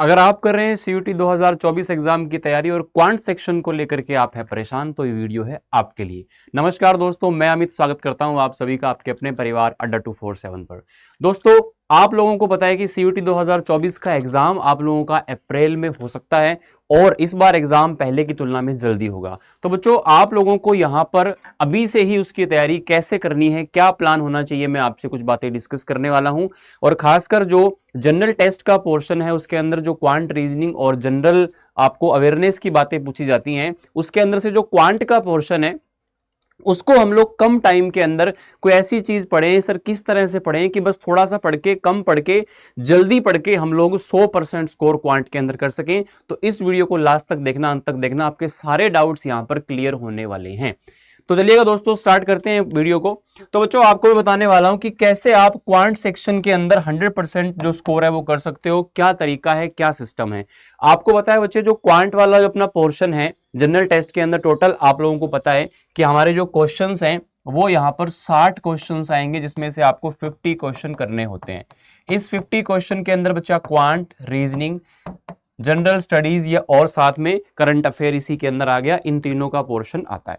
अगर आप कर रहे हैं सीयूटी 2024 एग्जाम की तैयारी और क्वांट सेक्शन को लेकर के आप हैं परेशान, तो ये वीडियो है आपके लिए। नमस्कार दोस्तों, मैं अमित स्वागत करता हूं आप सभी का आपके अपने परिवार अड्डा 247 पर। दोस्तों, आप लोगों को पता है कि सीयूटी 2024 का एग्जाम आप लोगों का अप्रैल में हो सकता है और इस बार एग्जाम पहले की तुलना में जल्दी होगा। तो बच्चों, आप लोगों को यहां पर अभी से ही उसकी तैयारी कैसे करनी है, क्या प्लान होना चाहिए, मैं आपसे कुछ बातें डिस्कस करने वाला हूं। और खासकर जो जनरल टेस्ट का पोर्शन है उसके अंदर जो क्वांट रीजनिंग और जनरल आपको अवेयरनेस की बातें पूछी जाती हैं, उसके अंदर से जो क्वांट का पोर्शन है उसको हम लोग कम टाइम के अंदर कोई ऐसी चीज पढ़ें सर, किस तरह से पढ़ें कि बस थोड़ा सा पढ़ के, कम पढ़ के, जल्दी पढ़ के हम लोग 100% स्कोर क्वांट के अंदर कर सकें। तो इस वीडियो को लास्ट तक देखना, अंत तक देखना, आपके सारे डाउट्स यहां पर क्लियर होने वाले हैं। तो चलिएगा दोस्तों, स्टार्ट करते हैं वीडियो को। तो बच्चों, आपको मैं बताने वाला हूं कि कैसे आप क्वांट सेक्शन के अंदर 100% जो स्कोर है वो कर सकते हो, क्या तरीका है, क्या सिस्टम है। आपको पता है बच्चे, जो क्वांट वाला जो अपना पोर्शन है जनरल टेस्ट के अंदर, टोटल आप लोगों को पता है कि हमारे जो क्वेश्चंस हैं वो यहां पर 60 क्वेश्चंस आएंगे, जिसमें से आपको 50 क्वेश्चन करने होते हैं। इस 50 क्वेश्चन के अंदर बच्चा क्वांट, रीजनिंग, जनरल स्टडीज या और साथ में करंट अफेयर इसी के अंदर आ गया, इन तीनों का पोर्शन आता है।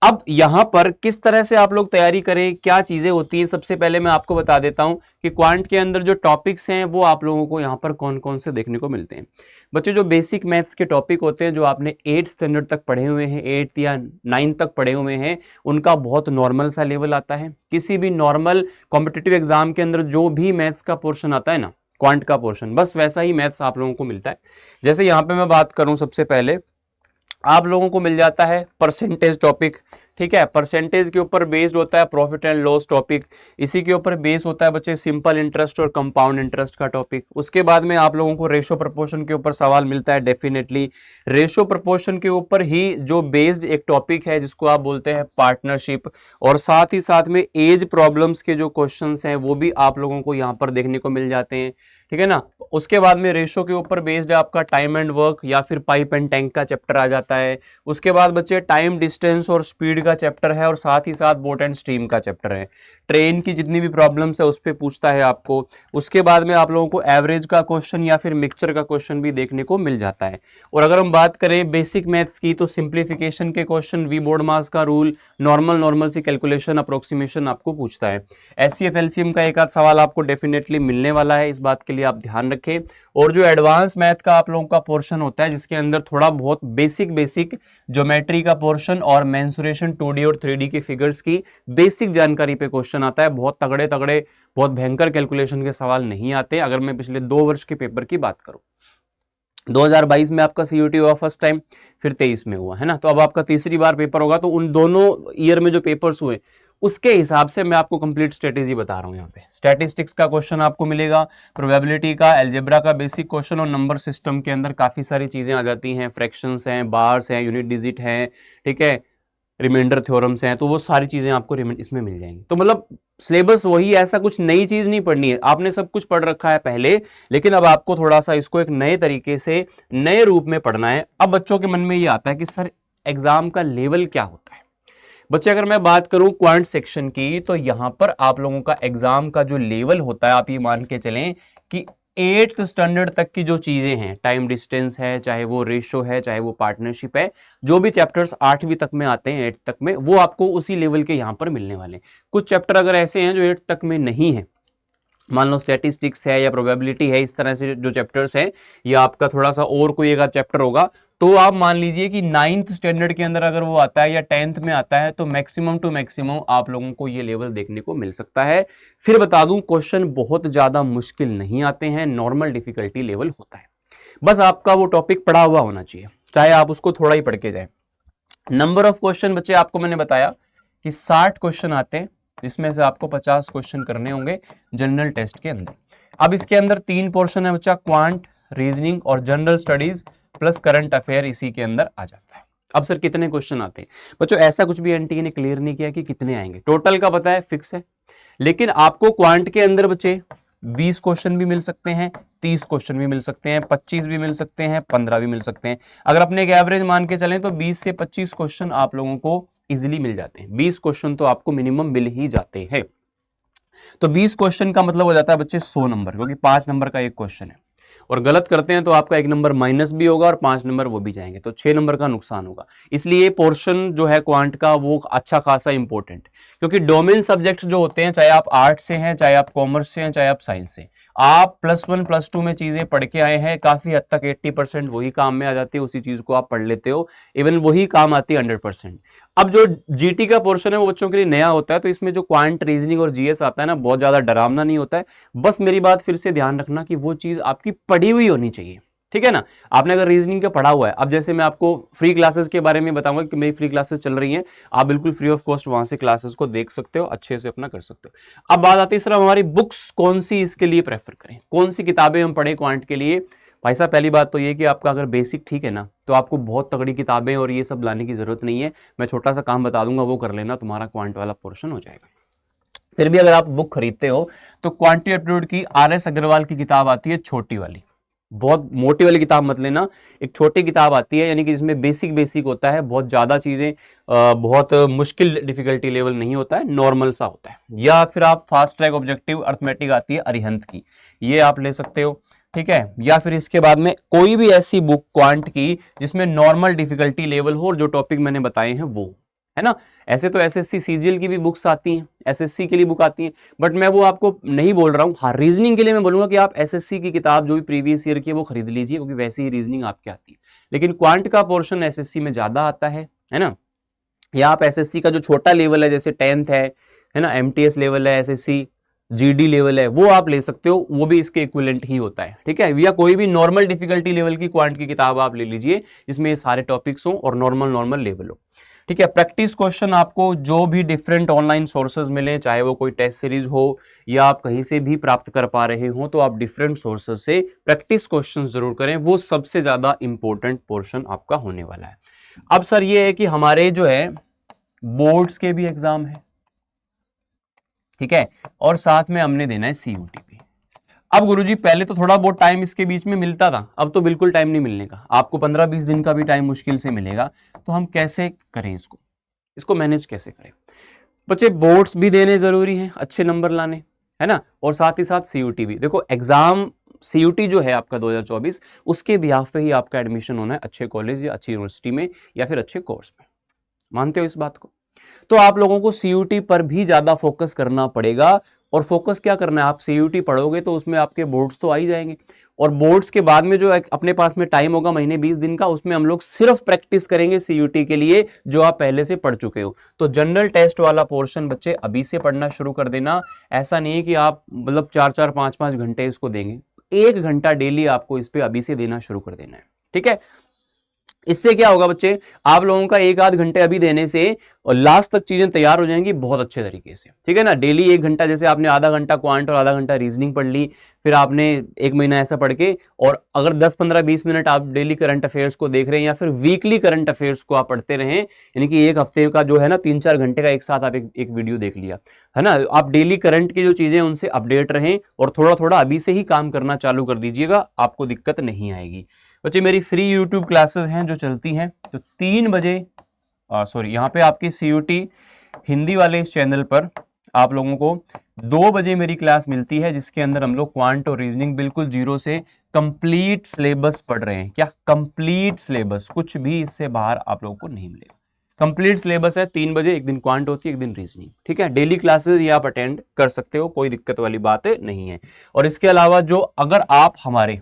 अब यहां पर किस तरह से आप लोग तैयारी करें, क्या चीजें होती हैं, सबसे पहले मैं आपको बता देता हूं कि क्वांट के अंदर जो टॉपिक्स हैं वो आप लोगों को यहां पर कौन कौन से देखने को मिलते हैं। बच्चे, जो बेसिक मैथ्स के टॉपिक होते हैं, जो आपने 8th स्टैंडर्ड तक पढ़े हुए हैं, 8th या 9th तक पढ़े हुए हैं, उनका बहुत नॉर्मल सा लेवल आता है। किसी भी नॉर्मल कॉम्पिटिटिव एग्जाम के अंदर जो भी मैथ्स का पोर्शन आता है ना, क्वांट का पोर्शन, बस वैसा ही मैथ्स आप लोगों को मिलता है। जैसे यहां पे मैं बात करूं, सबसे पहले आप लोगों को मिल जाता है परसेंटेज टॉपिक। ठीक है, परसेंटेज के ऊपर बेस्ड होता है प्रॉफिट एंड लॉस टॉपिक। इसी के ऊपर बेस होता है बच्चे सिंपल इंटरेस्ट और कंपाउंड इंटरेस्ट का टॉपिक। उसके बाद में आप लोगों को रेशो प्रपोर्शन के ऊपर सवाल मिलता है डेफिनेटली। रेशो प्रपोर्शन के ऊपर ही जो बेस्ड एक टॉपिक है जिसको आप बोलते हैं पार्टनरशिप, और साथ ही साथ में एज प्रॉब्लम्स के जो क्वेश्चंस हैं वो भी आप लोगों को यहाँ पर देखने को मिल जाते हैं। ठीक है ना। उसके बाद में रेशो के ऊपर बेस्ड है आपका टाइम एंड वर्क या फिर पाइप एंड टैंक का चैप्टर आ जाता है। उसके बाद बच्चे टाइम, डिस्टेंस और स्पीड का चैप्टर है, और साथ ही साथ बोट एंड स्ट्रीम का चैप्टर है। ट्रेन की जितनी भी प्रॉब्लम्स है उस पर पूछता है आपको। उसके बाद में आप लोगों को एवरेज का क्वेश्चन या फिर मिक्सचर का क्वेश्चन भी देखने को मिल जाता है। और अगर हम बात करें बेसिक मैथ्स की, तो सिंप्लीफिकेशन के क्वेश्चन, वी बोर्ड मास का रूल, नॉर्मल सी कैलकुलेशन, अप्रोक्सीमेशन आपको पूछता है। एचसीएफ एलसीएम का एक आध सवाल आपको डेफिनेटली मिलने वाला है, इस बात के लिए आप ध्यान रखें। और जो एडवांस मैथ का आप लोगों का पोर्शन होता है, जिसके अंदर थोड़ा बहुत बेसिक ज्योमेट्री का पोर्शन और मेंसुरेशन 2D और 3D के फिगर्स की बेसिक जानकारी पे क्वेश्चन आता है। बहुत तगड़े बहुत भयंकर कैलकुलेशन के सवाल नहीं आते। अगर मैं पिछले 2 वर्ष के पेपर की बात करूं, 2022 में आपका सीयूटी हुआ फर्स्ट टाइम, फिर 23 में हुआ है ना, तो अब आपका तीसरी बार पेपर होगा। तो उन दोनों ईयर में जो पेपर्स हुए उसके हिसाब से मैं आपको कंप्लीट स्ट्रेटेजी बता रहा हूं। यहाँ पे स्टैटिस्टिक्स का क्वेश्चन आपको मिलेगा, प्रोबेबिलिटी का, अलजेब्रा का बेसिक क्वेश्चन, और नंबर सिस्टम के अंदर काफी सारी चीजें आ जाती हैं, फ्रैक्शंस हैं, बार्स हैं, यूनिट डिजिट हैं, ठीक है, रिमाइंडर थ्योरम्स हैं, तो वो सारी चीजें आपको इसमें मिल जाएंगी। तो मतलब सिलेबस वही, ऐसा कुछ नई चीज नहीं पढ़नी है, आपने सब कुछ पढ़ रखा है पहले, लेकिन अब आपको थोड़ा सा इसको एक नए तरीके से, नए रूप में पढ़ना है। अब बच्चों के मन में ये आता है कि सर एग्जाम का लेवल क्या होता है। बच्चे, अगर मैं बात करूं क्वांट सेक्शन की, तो यहां पर आप लोगों का एग्जाम का जो लेवल होता है, आप ये मान के चलें कि 8th स्टैंडर्ड तक की जो चीजें हैं, टाइम डिस्टेंस है, चाहे वो रेशो है, चाहे वो पार्टनरशिप है, जो भी चैप्टर्स 8वीं तक में आते हैं, 8th तक में, वो आपको उसी लेवल के यहां पर मिलने वाले। कुछ चैप्टर अगर ऐसे हैं जो 8th तक में नहीं है, मान लो स्टैटिस्टिक्स है या प्रोबेबिलिटी है, इस तरह से जो चैप्टर्स हैं, या आपका थोड़ा सा और कोई एक चैप्टर होगा, तो आप मान लीजिए कि 9th स्टैंडर्ड के अंदर अगर वो आता है या 10th में आता है, तो मैक्सिमम टू मैक्सिमम आप लोगों को ये लेवल देखने को मिल सकता है। फिर बता दूं, क्वेश्चन बहुत ज्यादा मुश्किल नहीं आते हैं, नॉर्मल डिफिकल्टी लेवल होता है। बस आपका वो टॉपिक पढ़ा हुआ होना चाहिए, चाहे आप उसको थोड़ा ही पढ़ के जाए। नंबर ऑफ क्वेश्चन बच्चे, आपको मैंने बताया कि 60 क्वेश्चन आते हैं, जिसमें से आपको 50 क्वेश्चन करने होंगे जनरल टेस्ट के अंदर। अब इसके अंदर 3 पोर्शन है बच्चा, क्वांट, रीजनिंग और general studies plus current affair इसी के अंदर आ जाता है। अब सर कितने क्वेश्चन आते हैं बच्चों, ऐसा कुछ भी एनटीए ने क्लियर नहीं किया कि कितने आएंगे, टोटल का पता है, फिक्स है। लेकिन आपको क्वांट के अंदर बच्चे 20 क्वेश्चन भी मिल सकते हैं, 30 क्वेश्चन भी मिल सकते हैं, 25 भी मिल सकते हैं, 15 भी मिल सकते हैं। अगर अपने एक एवरेज मान के चलें तो 20 से 25 क्वेश्चन आप लोगों को इजीली मिल जाते हैं। 20 क्वेश्चन तो आपको मिनिमम मिल ही जाते हैं। तो 20 क्वेश्चन का मतलब हो जाता है बच्चे 100 नंबर, क्योंकि 5 नंबर का एक क्वेश्चन है। और गलत करते हैं तो आपका 1 नंबर माइनस भी होगा और 5 नंबर वो भी जाएंगे, तो 6 नंबर का नुकसान होगा। इसलिए पोर्शन जो है क्वांट का वो अच्छा खासा इंपॉर्टेंट, क्योंकि डोमेन सब्जेक्ट्स जो होते हैं, चाहे आप आर्ट्स से हैं, चाहे आप कॉमर्स से हैं, चाहे आप साइंस से, आप +1 +2 में चीजें पढ़ के आए हैं, काफी हद तक 80% वही काम में आ जाती है, उसी चीज को आप पढ़ लेते हो, इवन वही काम आती है 100%। अब जो जीटी का पोर्शन है वो बच्चों के लिए नया होता है, तो इसमें जो क्वांट, रीजनिंग और जीएस आता है ना, बहुत ज्यादा डरावना नहीं होता है। बस मेरी बात फिर से ध्यान रखना कि वो चीज आपकी पढ़ी हुई होनी चाहिए, ठीक है ना। आपने अगर रीजनिंग का पढ़ा हुआ है, अब जैसे मैं आपको फ्री क्लासेस के बारे में बताऊंगा कि मेरी फ्री क्लासेस चल रही हैं, आप बिल्कुल फ्री ऑफ कॉस्ट वहां से क्लासेस को देख सकते हो, अच्छे से अपना कर सकते हो। अब बात आती है सर हमारी बुक्स कौन सी इसके लिए प्रेफर करें, कौन सी किताबें हम पढ़ें क्वांट के लिए। भाई साहब पहली बात तो ये कि आपका अगर बेसिक ठीक है ना, तो आपको बहुत तगड़ी किताबें और ये सब लाने की जरूरत नहीं है। मैं छोटा सा काम बता दूंगा, वो कर लेना, तुम्हारा क्वांट वाला पोर्शन हो जाएगा। फिर भी अगर आप बुक खरीदते हो तो क्वांटिटी एप्टीट्यूड की RS अग्रवाल की किताब आती है, छोटी वाली, बहुत मोटी वाली किताब मत लेना, एक छोटी किताब आती है, यानी कि जिसमें बेसिक बेसिक होता है, बहुत ज्यादा चीजें, बहुत मुश्किल डिफिकल्टी लेवल नहीं होता है, नॉर्मल सा होता है। या फिर आप फास्ट ट्रैक ऑब्जेक्टिव अर्थमेटिक आती है अरिहंत की, ये आप ले सकते हो, ठीक है। या फिर इसके बाद में कोई भी ऐसी बुक क्वांट की जिसमें नॉर्मल डिफिकल्टी लेवल हो और जो टॉपिक मैंने बताए हैं वो, है ना। ऐसे तो एसएससी सीजीएल की भी बुक्स आती हैं, एसएससी के लिए बुक आती हैं, बट मैं वो आपको नहीं बोल रहा हूँ। हाँ, रीजनिंग के लिए मैं बोलूंगा कि आप एसएससी की किताब जो भी प्रीवियस ईयर की है वो खरीद लीजिए, क्योंकि वैसी ही रीजनिंग आपकी आती है। लेकिन क्वांट का पोर्शन एसएससी में ज्यादा आता है ना। या आप एसएससी का जो छोटा लेवल है, जैसे 10th है ना, एमटीएस लेवल है, एसएससी जीडी लेवल है, वो आप ले सकते हो, वो भी इसके इक्विवेलेंट ही होता है, ठीक है। या कोई भी नॉर्मल डिफिकल्टी लेवल की क्वांट की किताब आप ले लीजिए, जिसमें ये सारे टॉपिक्स हो और नॉर्मल लेवल हो, ठीक है। प्रैक्टिस क्वेश्चन आपको जो भी डिफरेंट ऑनलाइन सोर्सेज मिले, चाहे वो कोई टेस्ट सीरीज हो या आप कहीं से भी प्राप्त कर पा रहे हो, तो आप डिफरेंट सोर्सेज से प्रैक्टिस क्वेश्चन जरूर करें, वो सबसे ज्यादा इंपॉर्टेंट पोर्शन आपका होने वाला है। अब सर ये है कि हमारे जो है बोर्ड्स के भी एग्जाम है, ठीक है, और साथ में हमने देना है सीयूटी भी। अब गुरुजी पहले तो थोड़ा बहुत टाइम इसके बीच में मिलता था, अब तो बिल्कुल टाइम नहीं मिलने का, आपको 15-20 दिन का भी टाइम मुश्किल से मिलेगा। तो हम कैसे करें इसको मैनेज कैसे करें। बच्चे बोर्ड्स भी देने जरूरी हैं, अच्छे नंबर लाने, है ना, और साथ ही साथ सीयूटी भी। देखो एग्जाम सीयूटी जो है आपका 2024, उसके बिहाफ पे ही आपका एडमिशन होना है अच्छे कॉलेज या अच्छी यूनिवर्सिटी में या फिर अच्छे कोर्स में, मानते हो इस बात को। तो आप लोगों को सीयूटी पर भी ज्यादा फोकस करना पड़ेगा। और फोकस क्या करना है, आप सीयूटी पढ़ोगे तो उसमें आपके बोर्ड्स तो आ ही जाएंगे, और बोर्ड्स के बाद में जो अपने पास में टाइम होगा महीने 20 दिन का, उसमें हम लोग सिर्फ प्रैक्टिस करेंगे सीयूटी के लिए जो आप पहले से पढ़ चुके हो। तो जनरल टेस्ट वाला पोर्शन बच्चे अभी से पढ़ना शुरू कर देना। ऐसा नहीं है कि आप मतलब 4-4 5-5 घंटे इसको देंगे, 1 घंटा डेली आपको इस पे अभी से देना शुरू कर देना है, ठीक है। इससे क्या होगा बच्चे, आप लोगों का 1-8 घंटे अभी देने से और लास्ट तक चीजें तैयार हो जाएंगी बहुत अच्छे तरीके से, ठीक है ना। डेली 1 घंटा, जैसे आपने आधा घंटा क्वांट और आधा घंटा रीजनिंग पढ़ ली, फिर आपने 1 महीना ऐसा पढ़ के, और अगर 10-15-20 मिनट आप डेली करंट अफेयर्स को देख रहे हैं या फिर वीकली करंट अफेयर्स को आप पढ़ते रहें, यानी कि एक हफ्ते का जो है ना 3-4 घंटे का एक साथ आप एक वीडियो देख लिया, है ना। आप डेली करंट की जो चीजें उनसे अपडेट रहें और थोड़ा थोड़ा अभी से ही काम करना चालू कर दीजिएगा, आपको दिक्कत नहीं आएगी। बच्चे मेरी फ्री यूट्यूब क्लासेस हैं जो चलती हैं, तो 3 बजे सॉरी यहाँ पे आपकी सीयूटी हिंदी वाले इस चैनल पर आप लोगों को 2 बजे मेरी क्लास मिलती है, जिसके अंदर हम लोग क्वांट और रीजनिंग बिल्कुल जीरो से कंप्लीट सिलेबस पढ़ रहे हैं। क्या कंप्लीट सिलेबस, कुछ भी इससे बाहर आप लोगों को नहीं मिलेगा, कंप्लीट सिलेबस है। 3 बजे एक दिन क्वांट होती है, एक दिन रीजनिंग, ठीक है। डेली क्लासेस ये आप अटेंड कर सकते हो, कोई दिक्कत वाली बात नहीं है। और इसके अलावा जो अगर आप हमारे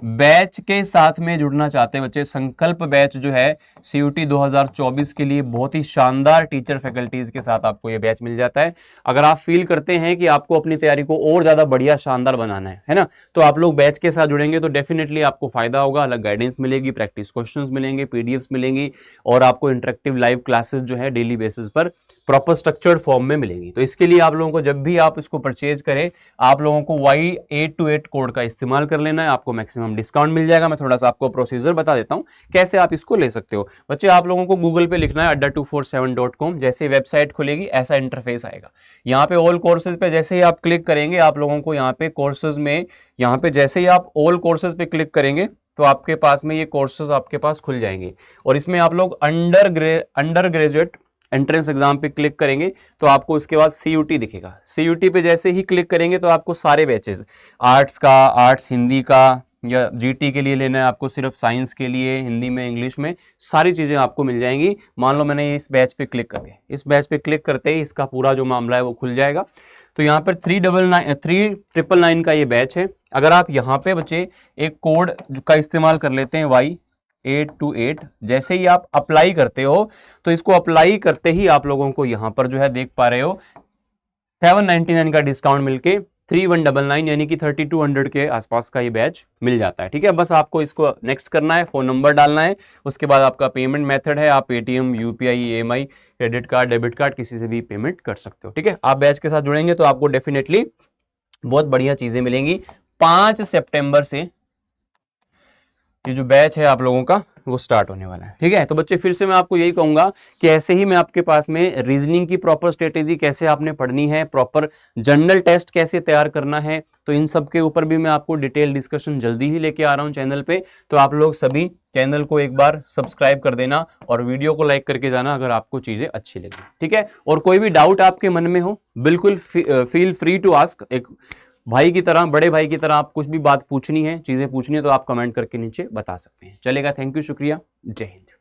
बैच के साथ में जुड़ना चाहते हैं बच्चे, संकल्प बैच जो है सीयूटी 2024 के लिए बहुत ही शानदार टीचर फैकल्टीज के साथ आपको ये बैच मिल जाता है। अगर आप फील करते हैं कि आपको अपनी तैयारी को और ज्यादा बढ़िया शानदार बनाना है ना, तो आप लोग बैच के साथ जुड़ेंगे तो डेफिनेटली आपको फायदा होगा। अलग गाइडेंस मिलेगी, प्रैक्टिस क्वेश्चंस मिलेंगे, पीडीएफ्स मिलेंगी, और आपको इंटरेक्टिव लाइव क्लासेस जो है डेली बेसिस पर प्रॉपर स्ट्रक्चर्ड फॉर्म में मिलेंगी। तो इसके लिए आप लोगों को जब भी आप इसको परचेज करें, आप लोगों को Y828 कोड का इस्तेमाल कर लेना है, आपको मैक्सिमम डिस्काउंट मिल जाएगा। मैं थोड़ा सा आपको प्रोसीजर बता देता हूं कैसे आप इसको ले सकते हो। बच्चे आप लोगों को गूगल पे लिखना है adda247.com, जैसे वेबसाइट खुलेगी ऐसा इंटरफेस आएगा। यहाँ पे ऑल कोर्सेज पे जैसे ही आप क्लिक करेंगे, आप लोगों को यहाँ पे कोर्सेज में, यहाँ पे जैसे ही आप ऑल कोर्सेज पे क्लिक करेंगे तो आपके पास में ये कोर्सेज आपके पास खुल जाएंगे। और इसमें आप लोग अंडर ग्रेजुएट एंट्रेंस एग्जाम पे क्लिक करेंगे तो आपको उसके बाद CUT दिखेगा। CUT पे जैसे ही क्लिक करेंगे तो आपको सारे बैचेस, आर्ट्स का, आर्ट्स हिंदी का, या GT के लिए लेना है आपको, सिर्फ साइंस के लिए हिंदी में इंग्लिश में सारी चीज़ें आपको मिल जाएंगी। मान लो मैंने इस बैच पे क्लिक कर दिया, इस बैच पे क्लिक करते ही इसका पूरा जो मामला है वो खुल जाएगा। तो यहाँ पर 3999 का ये बैच है। अगर आप यहाँ पे बच्चे एक कोड का इस्तेमाल कर लेते हैं Y828, जैसे ही आप अप्लाई करते हो तो इसको अप्लाई करते ही आप लोगों को यहाँ पर जो है देख पा रहे हो 799 का डिस्काउंट मिलके 3199 यानी कि 3200 के आसपास का ये बैच मिल जाता है। ठीक है, बस आपको इसको नेक्स्ट करना है, फोन नंबर डालना है, उसके बाद आपका पेमेंट मेथड है, आप Paytm, UPI, EMI, credit card, debit card किसी से भी पेमेंट कर सकते हो। ठीक है, आप बैच के साथ जुड़ेंगे तो आपको डेफिनेटली बहुत बढ़िया चीजें मिलेंगी। 5 सितंबर से ये जो बैच है आप लोगों का वो स्टार्ट होने वाला है। ठीक है, तो बच्चे फिर से मैं आपको यही कहूंगा कि ऐसे ही मैं आपके पास में रीजनिंग की प्रॉपर स्ट्रेटेजी कैसे आपने पढ़नी है, प्रॉपर जनरल टेस्ट कैसे तैयार करना है, तो इन सब के ऊपर भी मैं आपको डिटेल डिस्कशन जल्दी ही लेके आ रहा हूं चैनल पे। तो आप लोग सभी चैनल को एक बार सब्सक्राइब कर देना और वीडियो को लाइक करके जाना अगर आपको चीजें अच्छी लगी। ठीक है, और कोई भी डाउट आपके मन में हो बिल्कुल फील फ्री टू आस्क। एक भाई की तरह, बड़े भाई की तरह आप कुछ भी बात पूछनी है, चीजें पूछनी है तो आप कमेंट करके नीचे बता सकते हैं। चलेगा, थैंक यू, शुक्रिया, जय हिंद।